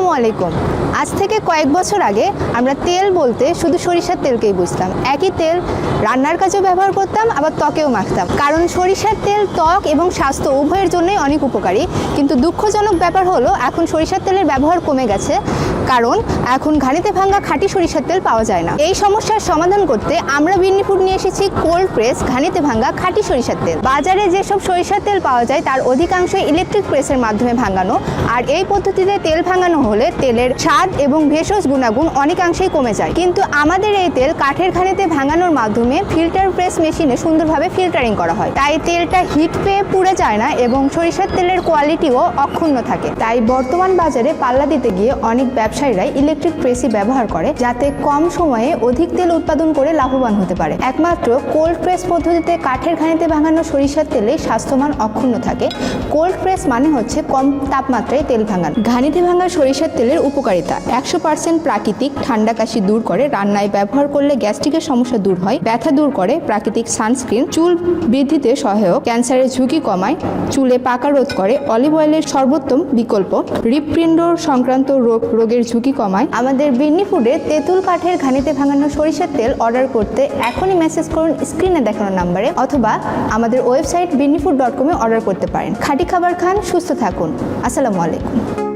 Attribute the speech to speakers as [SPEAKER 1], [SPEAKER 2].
[SPEAKER 1] আসসালামু আলাইকুম। আজ থেকে কয়েক বছর আগে আমরা তেল বলতে শুধু সরিষার তেলকেই বুঝতাম। একই তেল রান্নার কাজেও ব্যবহার করতাম, আবার ত্বকেও মাখতাম। কারণ সরিষার তেল ত্বক এবং স্বাস্থ্য উভয়ের জন্যই অনেক উপকারী। কিন্তু দুঃখজনক ব্যাপার হলো এখন সরিষার তেলের ব্যবহার কমে গেছে, কারণ এখন ঘানিতে ভাঙা খাঁটি সরিষার তেল পাওয়া যায় না। এই সমস্যার সমাধান করতে আমরা বিন্নি ফুড নিয়ে এসেছি কোল্ড প্রেস ঘানিতে ভাঙা খাঁটি সরিষার তেল। বাজারে যেসব সরিষার তেল পাওয়া যায় তার অধিকাংশই ইলেকট্রিক প্রেসের মাধ্যমে ভাঙানো, আর এই পদ্ধতিতে তেল ভাঙানো হলে তেলের স্বাদ এবং ভেষজ গুণাগুণ অনেকাংশেই কমে যায়। কিন্তু আমাদের এই তেল কাঠের ঘানিতে ভাঙানোর মাধ্যমে ফিল্টার প্রেস মেশিনে সুন্দরভাবে ফিল্টারিং করা হয়, তাই তেলটা হিট পেয়ে পুড়ে যায় না এবং সরিষার তেলের কোয়ালিটিও অক্ষুণ্ণ থাকে। তাই বর্তমান বাজারে পাল্লা দিতে গিয়ে অনেক ব্যবসায়ীরাই ইলেকট্রিক প্রেসই ব্যবহার করে, যাতে কম সময়ে অধিক তেল উৎপাদন করে লাভবান হতে পারে। একমাত্র কোল্ড প্রেস পদ্ধতিতে কাঠের ঘানিতে ভাঙানো সরিষার তেলে স্বাস্থ্যমান অক্ষুণ্ণ থাকে। কোল্ড প্রেস মানে হচ্ছে কম তাপমাত্রায় তেল ভাঙানো। ঘানিতে ভাঙা সরিষার তেলের উপকারিতা: 100% প্রাকৃতিক, ঠান্ডা কাশি দূর করে, রান্নায় ব্যবহার করলে গ্যাস্ট্রিকের সমস্যা দূর হয়, ব্যথা দূর করে, প্রাকৃতিক সানস্ক্রিন, চুল বৃদ্ধিতে সহায়ক, ক্যান্সারের ঝুঁকি কমায়, চুলে পাকা রোধ করে, অলিভ অয়েলের সর্বোত্তম বিকল্প, হৃৎপিণ্ড সংক্রান্ত রোগের ঝুঁকি কমায়। আমাদের বিন্নি ফুডে তেঁতুল কাঠের ঘানিতে ভাঙানো সরিষার তেল অর্ডার করতে এখনই মেসেজ করুন স্ক্রিনে দেখানো নাম্বারে, অথবা আমাদের ওয়েবসাইট binnifood.com অর্ডার করতে পারেন। খাঁটি খাবার খান, সুস্থ থাকুন। আসসালামু আলাইকুম।